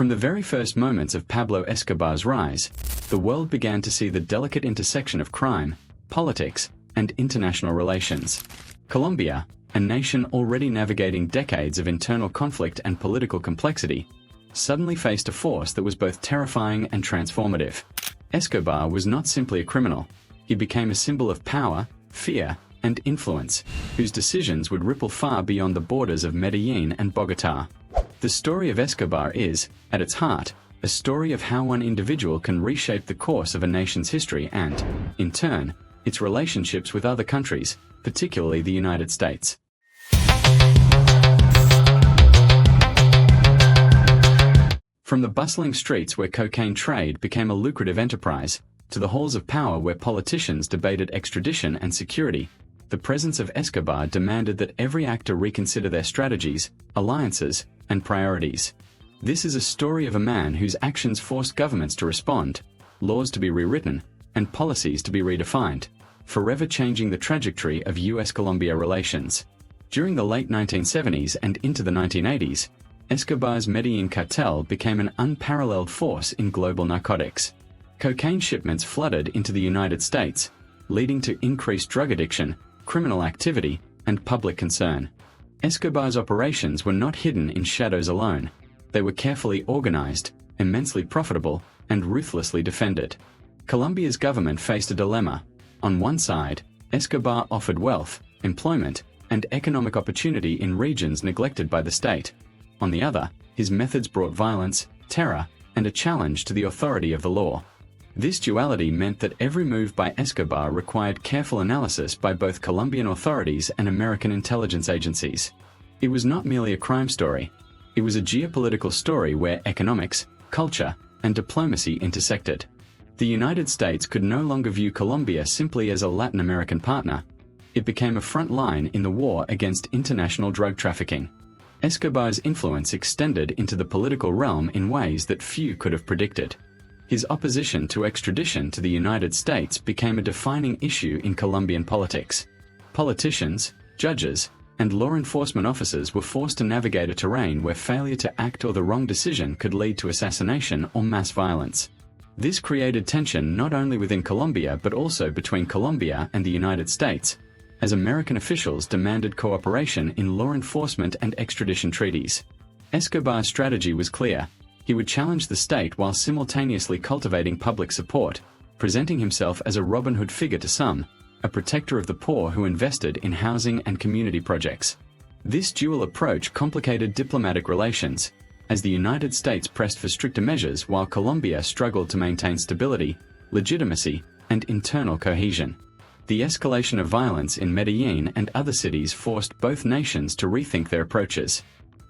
From the very first moments of Pablo Escobar's rise, the world began to see the delicate intersection of crime, politics, and international relations. Colombia, a nation already navigating decades of internal conflict and political complexity, suddenly faced a force that was both terrifying and transformative. Escobar was not simply a criminal. He became a symbol of power, fear, and influence, whose decisions would ripple far beyond the borders of Medellín and Bogotá. The story of Escobar is, at its heart, a story of how one individual can reshape the course of a nation's history and, in turn, its relationships with other countries, particularly the United States. From the bustling streets where cocaine trade became a lucrative enterprise, to the halls of power where politicians debated extradition and security, the presence of Escobar demanded that every actor reconsider their strategies, alliances, and priorities. This is a story of a man whose actions forced governments to respond, laws to be rewritten, and policies to be redefined, forever changing the trajectory of US-Colombia relations. During the late 1970s and into the 1980s, Escobar's Medellín Cartel became an unparalleled force in global narcotics. Cocaine shipments flooded into the United States, leading to increased drug addiction, criminal activity, and public concern. Escobar's operations were not hidden in shadows alone. They were carefully organized, immensely profitable, and ruthlessly defended. Colombia's government faced a dilemma. On one side, Escobar offered wealth, employment, and economic opportunity in regions neglected by the state. On the other, his methods brought violence, terror, and a challenge to the authority of the law. This duality meant that every move by Escobar required careful analysis by both Colombian authorities and American intelligence agencies. It was not merely a crime story. It was a geopolitical story where economics, culture, and diplomacy intersected. The United States could no longer view Colombia simply as a Latin American partner. It became a front line in the war against international drug trafficking. Escobar's influence extended into the political realm in ways that few could have predicted. His opposition to extradition to the United States became a defining issue in Colombian politics. Politicians, judges, and law enforcement officers were forced to navigate a terrain where failure to act or the wrong decision could lead to assassination or mass violence. This created tension not only within Colombia but also between Colombia and the United States, as American officials demanded cooperation in law enforcement and extradition treaties. Escobar's strategy was clear. He would challenge the state while simultaneously cultivating public support, presenting himself as a Robin Hood figure to some, a protector of the poor who invested in housing and community projects. This dual approach complicated diplomatic relations, as the United States pressed for stricter measures while Colombia struggled to maintain stability, legitimacy, and internal cohesion. The escalation of violence in Medellín and other cities forced both nations to rethink their approaches.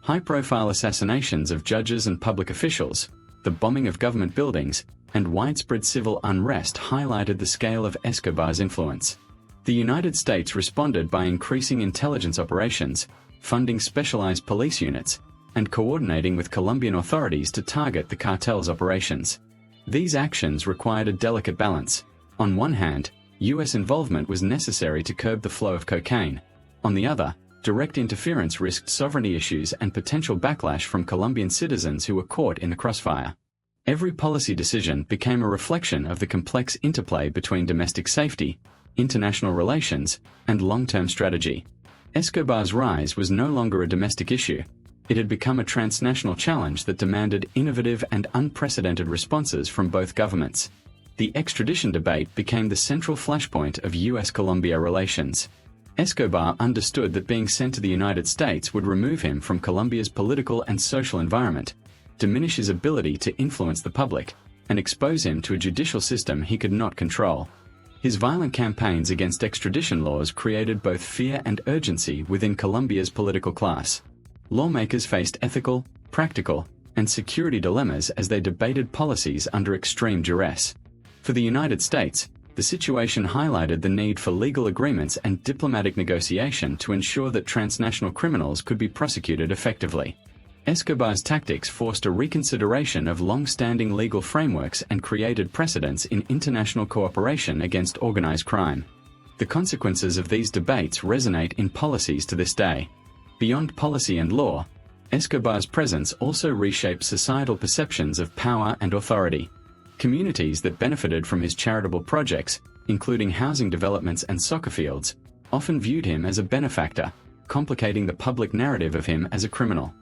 High-profile assassinations of judges and public officials, the bombing of government buildings, and widespread civil unrest highlighted the scale of Escobar's influence. The United States responded by increasing intelligence operations, funding specialized police units, and coordinating with Colombian authorities to target the cartel's operations. These actions required a delicate balance. On one hand, U.S. involvement was necessary to curb the flow of cocaine. On the other, direct interference risked sovereignty issues and potential backlash from Colombian citizens who were caught in the crossfire. Every policy decision became a reflection of the complex interplay between domestic safety, international relations, and long-term strategy. Escobar's rise was no longer a domestic issue. It had become a transnational challenge that demanded innovative and unprecedented responses from both governments. The extradition debate became the central flashpoint of US-Colombia relations. Escobar understood that being sent to the United States would remove him from Colombia's political and social environment, diminish his ability to influence the public, and expose him to a judicial system he could not control. His violent campaigns against extradition laws created both fear and urgency within Colombia's political class. Lawmakers faced ethical, practical, and security dilemmas as they debated policies under extreme duress. For the United States, the situation highlighted the need for legal agreements and diplomatic negotiation to ensure that transnational criminals could be prosecuted effectively. Escobar's tactics forced a reconsideration of long-standing legal frameworks and created precedents in international cooperation against organized crime. The consequences of these debates resonate in policies to this day. Beyond policy and law, Escobar's presence also reshaped societal perceptions of power and authority. Communities that benefited from his charitable projects, including housing developments and soccer fields, often viewed him as a benefactor, complicating the public narrative of him as a criminal.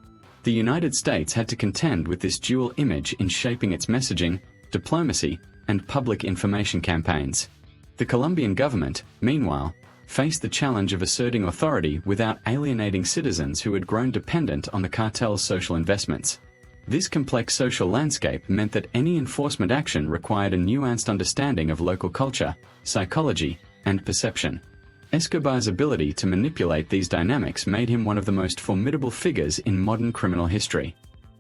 The United States had to contend with this dual image in shaping its messaging, diplomacy, and public information campaigns. The Colombian government, meanwhile, faced the challenge of asserting authority without alienating citizens who had grown dependent on the cartel's social investments. This complex social landscape meant that any enforcement action required a nuanced understanding of local culture, psychology, and perception. Escobar's ability to manipulate these dynamics made him one of the most formidable figures in modern criminal history.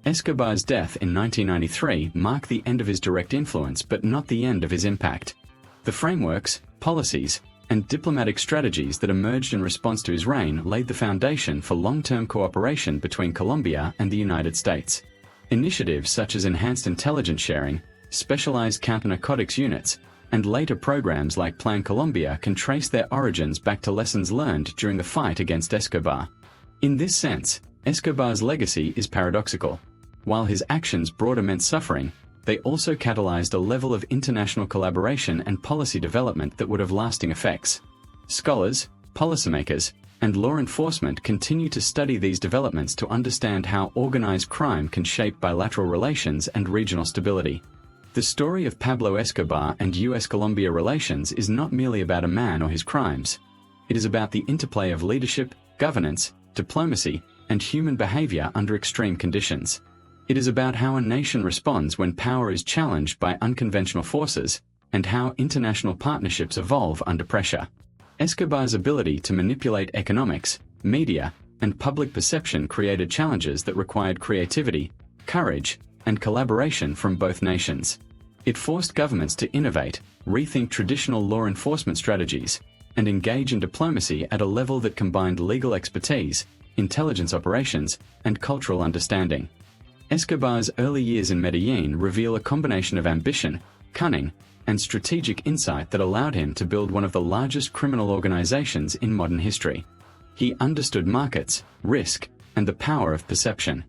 Escobar's death in 1993 marked the end of his direct influence but not the end of his impact. The frameworks, policies, and diplomatic strategies that emerged in response to his reign laid the foundation for long-term cooperation between Colombia and the United States. Initiatives such as enhanced intelligence sharing, specialized counter-narcotics units, and later programs like Plan Colombia can trace their origins back to lessons learned during the fight against Escobar. In this sense, Escobar's legacy is paradoxical. While his actions brought immense suffering, they also catalyzed a level of international collaboration and policy development that would have lasting effects. Scholars, policymakers, and law enforcement continue to study these developments to understand how organized crime can shape bilateral relations and regional stability. The story of Pablo Escobar and U.S.-Colombia relations is not merely about a man or his crimes. It is about the interplay of leadership, governance, diplomacy, and human behavior under extreme conditions. It is about how a nation responds when power is challenged by unconventional forces, and how international partnerships evolve under pressure. Escobar's ability to manipulate economics, media, and public perception created challenges that required creativity, courage, and collaboration from both nations. It forced governments to innovate, rethink traditional law enforcement strategies, and engage in diplomacy at a level that combined legal expertise, intelligence operations, and cultural understanding. Escobar's early years in Medellín reveal a combination of ambition, cunning, and strategic insight that allowed him to build one of the largest criminal organizations in modern history. He understood markets, risk, and the power of perception.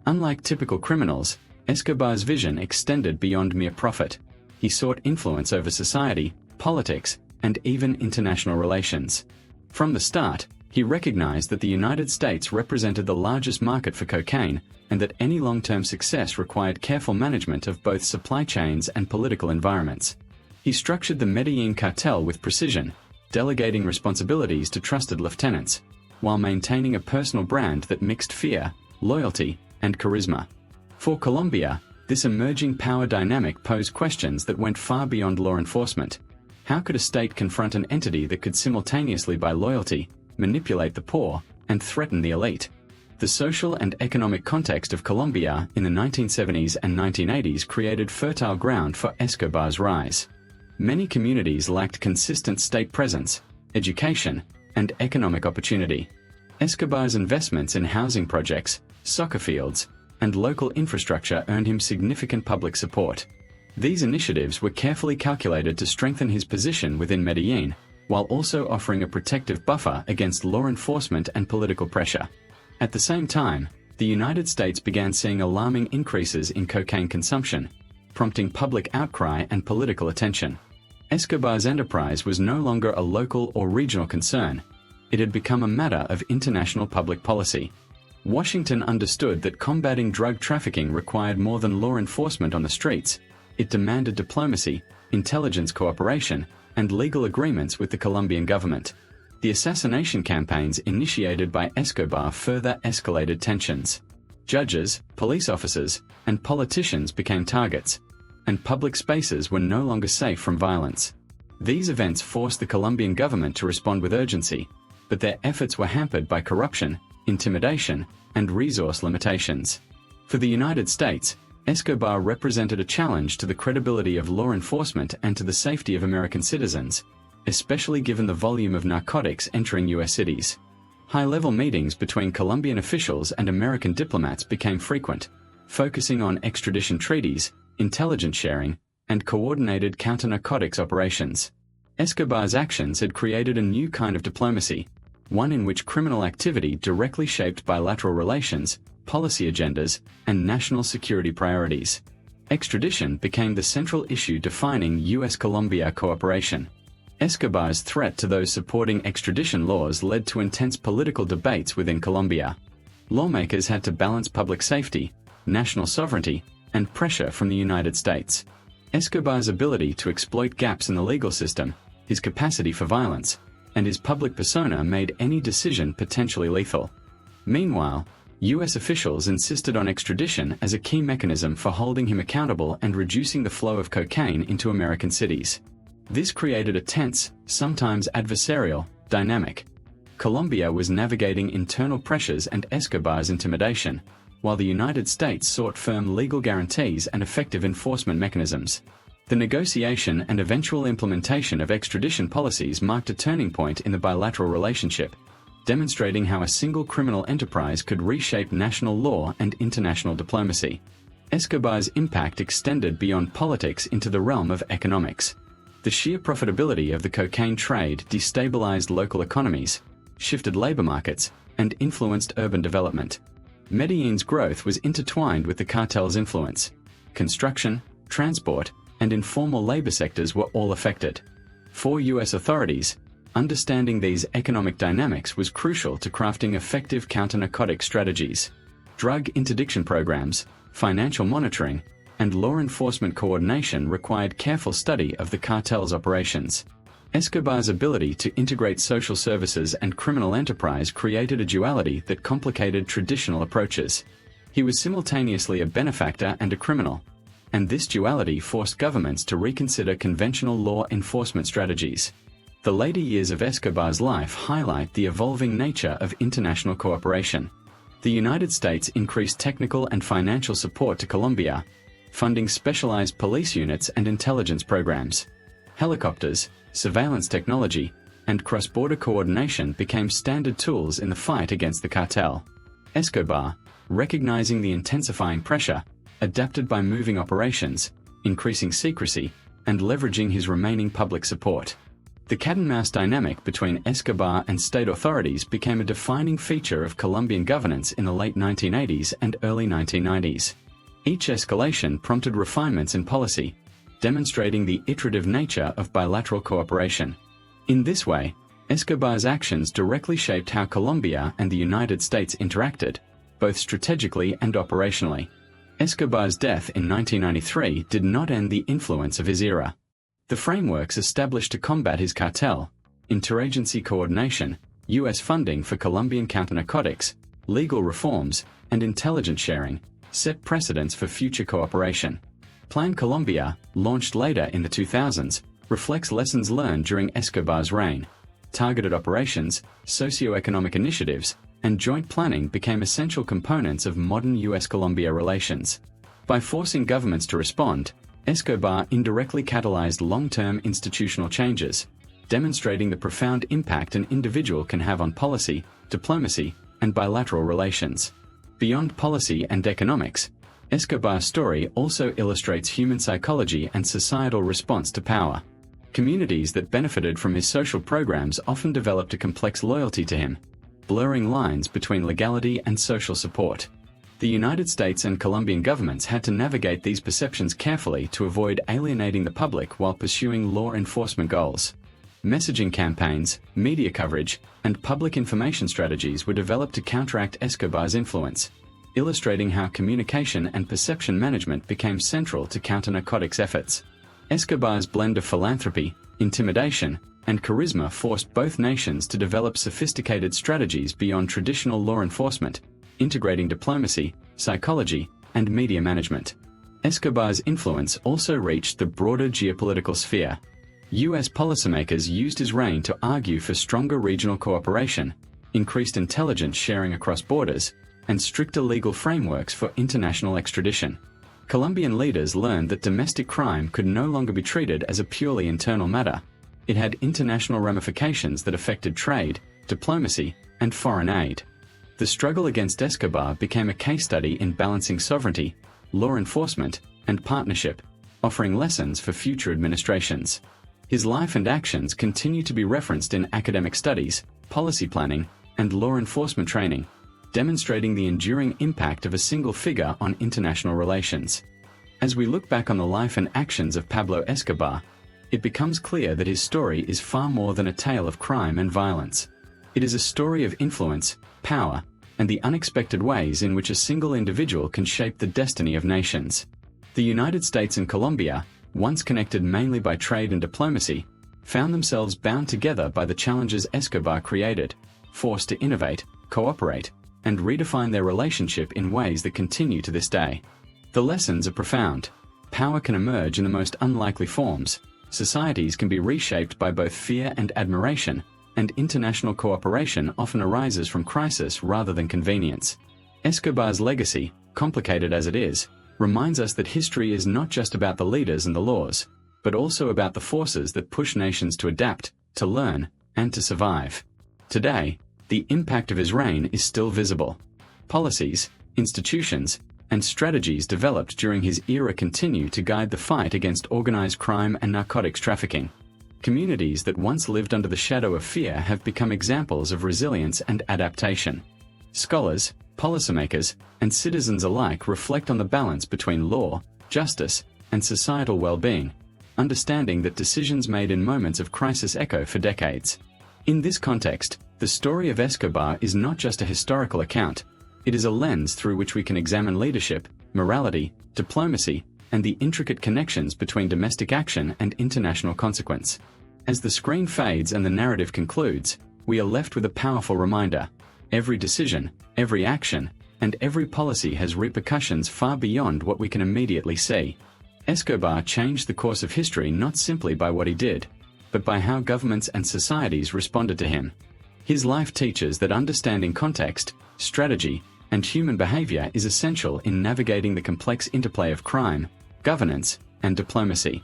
Unlike typical criminals, Escobar's vision extended beyond mere profit. He sought influence over society, politics, and even international relations. From the start, he recognized that the United States represented the largest market for cocaine, and that any long-term success required careful management of both supply chains and political environments. He structured the Medellín Cartel with precision, delegating responsibilities to trusted lieutenants, while maintaining a personal brand that mixed fear, loyalty, and charisma. For Colombia, this emerging power dynamic posed questions that went far beyond law enforcement. How could a state confront an entity that could simultaneously buy loyalty, manipulate the poor, and threaten the elite? The social and economic context of Colombia in the 1970s and 1980s created fertile ground for Escobar's rise. Many communities lacked consistent state presence, education, and economic opportunity. Escobar's investments in housing projects, soccer fields, and local infrastructure earned him significant public support. These initiatives were carefully calculated to strengthen his position within Medellín, while also offering a protective buffer against law enforcement and political pressure. At the same time, the United States began seeing alarming increases in cocaine consumption, prompting public outcry and political attention. Escobar's enterprise was no longer a local or regional concern. It had become a matter of international public policy. Washington understood that combating drug trafficking required more than law enforcement on the streets. It demanded diplomacy, intelligence cooperation, and legal agreements with the Colombian government. The assassination campaigns initiated by Escobar further escalated tensions. Judges, police officers, and politicians became targets, and public spaces were no longer safe from violence. These events forced the Colombian government to respond with urgency, but their efforts were hampered by corruption, intimidation, and resource limitations. For the United States, Escobar represented a challenge to the credibility of law enforcement and to the safety of American citizens, especially given the volume of narcotics entering U.S. cities. High-level meetings between Colombian officials and American diplomats became frequent, focusing on extradition treaties, intelligence sharing, and coordinated counter-narcotics operations. Escobar's actions had created a new kind of diplomacy, one in which criminal activity directly shaped bilateral relations, policy agendas and national security priorities. Extradition became the central issue defining U.S.-Colombia cooperation. Escobar's threat to those supporting extradition laws led to intense political debates within Colombia. Lawmakers had to balance public safety, national sovereignty, and pressure from the United States. Escobar's ability to exploit gaps in the legal system, his capacity for violence, and his public persona made any decision potentially lethal. Meanwhile, U.S. officials insisted on extradition as a key mechanism for holding him accountable and reducing the flow of cocaine into American cities. This created a tense, sometimes adversarial, dynamic. Colombia was navigating internal pressures and Escobar's intimidation, while the United States sought firm legal guarantees and effective enforcement mechanisms. The negotiation and eventual implementation of extradition policies marked a turning point in the bilateral relationship, demonstrating how a single criminal enterprise could reshape national law and international diplomacy. Escobar's impact extended beyond politics into the realm of economics. The sheer profitability of the cocaine trade destabilized local economies, shifted labor markets, and influenced urban development. Medellin's growth was intertwined with the cartel's influence. Construction, transport, and informal labor sectors were all affected. For U.S. authorities, understanding these economic dynamics was crucial to crafting effective counter-narcotic strategies. Drug interdiction programs, financial monitoring, and law enforcement coordination required careful study of the cartel's operations. Escobar's ability to integrate social services and criminal enterprise created a duality that complicated traditional approaches. He was simultaneously a benefactor and a criminal, and this duality forced governments to reconsider conventional law enforcement strategies. The later years of Escobar's life highlight the evolving nature of international cooperation. The United States increased technical and financial support to Colombia, funding specialized police units and intelligence programs. Helicopters, surveillance technology, and cross-border coordination became standard tools in the fight against the cartel. Escobar, recognizing the intensifying pressure, adapted by moving operations, increasing secrecy, and leveraging his remaining public support. The cat-and-mouse dynamic between Escobar and state authorities became a defining feature of Colombian governance in the late 1980s and early 1990s. Each escalation prompted refinements in policy, demonstrating the iterative nature of bilateral cooperation. In this way, Escobar's actions directly shaped how Colombia and the United States interacted, both strategically and operationally. Escobar's death in 1993 did not end the influence of his era. The frameworks established to combat his cartel, interagency coordination, U.S. funding for Colombian counter-narcotics, legal reforms, and intelligence sharing, set precedents for future cooperation. Plan Colombia, launched later in the 2000s, reflects lessons learned during Escobar's reign. Targeted operations, socio-economic initiatives, and joint planning became essential components of modern U.S.-Colombia relations. By forcing governments to respond, Escobar indirectly catalyzed long-term institutional changes, demonstrating the profound impact an individual can have on policy, diplomacy, and bilateral relations. Beyond policy and economics, Escobar's story also illustrates human psychology and societal response to power. Communities that benefited from his social programs often developed a complex loyalty to him, blurring lines between legality and social support. The United States and Colombian governments had to navigate these perceptions carefully to avoid alienating the public while pursuing law enforcement goals. Messaging campaigns, media coverage, and public information strategies were developed to counteract Escobar's influence, illustrating how communication and perception management became central to counter-narcotics efforts. Escobar's blend of philanthropy, intimidation, and charisma forced both nations to develop sophisticated strategies beyond traditional law enforcement, integrating diplomacy, psychology, and media management. Escobar's influence also reached the broader geopolitical sphere. U.S. policymakers used his reign to argue for stronger regional cooperation, increased intelligence sharing across borders, and stricter legal frameworks for international extradition. Colombian leaders learned that domestic crime could no longer be treated as a purely internal matter. It had international ramifications that affected trade, diplomacy, and foreign aid. The struggle against Escobar became a case study in balancing sovereignty, law enforcement, and partnership, offering lessons for future administrations. His life and actions continue to be referenced in academic studies, policy planning, and law enforcement training, demonstrating the enduring impact of a single figure on international relations. As we look back on the life and actions of Pablo Escobar, it becomes clear that his story is far more than a tale of crime and violence. It is a story of influence, power, and the unexpected ways in which a single individual can shape the destiny of nations. The United States and Colombia, once connected mainly by trade and diplomacy, found themselves bound together by the challenges Escobar created, forced to innovate, cooperate, and redefine their relationship in ways that continue to this day. The lessons are profound. Power can emerge in the most unlikely forms, societies can be reshaped by both fear and admiration, and international cooperation often arises from crisis rather than convenience. Escobar's legacy, complicated as it is, reminds us that history is not just about the leaders and the laws, but also about the forces that push nations to adapt, to learn, and to survive. Today, the impact of his reign is still visible. Policies, institutions, and strategies developed during his era continue to guide the fight against organized crime and narcotics trafficking. Communities that once lived under the shadow of fear have become examples of resilience and adaptation. Scholars, policymakers, and citizens alike reflect on the balance between law, justice, and societal well-being, understanding that decisions made in moments of crisis echo for decades. In this context, the story of Escobar is not just a historical account, it is a lens through which we can examine leadership, morality, diplomacy, and the intricate connections between domestic action and international consequence. As the screen fades and the narrative concludes, we are left with a powerful reminder. Every decision, every action, and every policy has repercussions far beyond what we can immediately see. Escobar changed the course of history not simply by what he did, but by how governments and societies responded to him. His life teaches that understanding context, strategy, and human behavior is essential in navigating the complex interplay of crime, governance, and diplomacy.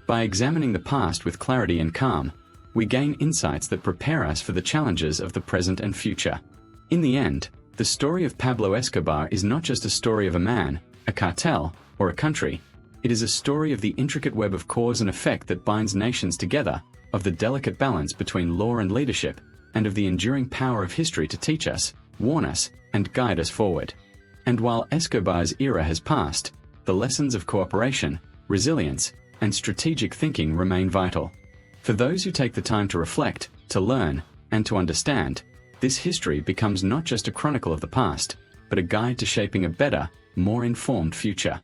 By examining the past with clarity and calm, we gain insights that prepare us for the challenges of the present and future. In the end, the story of Pablo Escobar is not just a story of a man, a cartel, or a country. It is a story of the intricate web of cause and effect that binds nations together, of the delicate balance between law and leadership, and of the enduring power of history to teach us, warn us, and guide us forward. And while Escobar's era has passed, the lessons of cooperation, resilience, and strategic thinking remain vital. For those who take the time to reflect, to learn, and to understand, this history becomes not just a chronicle of the past, but a guide to shaping a better, more informed future.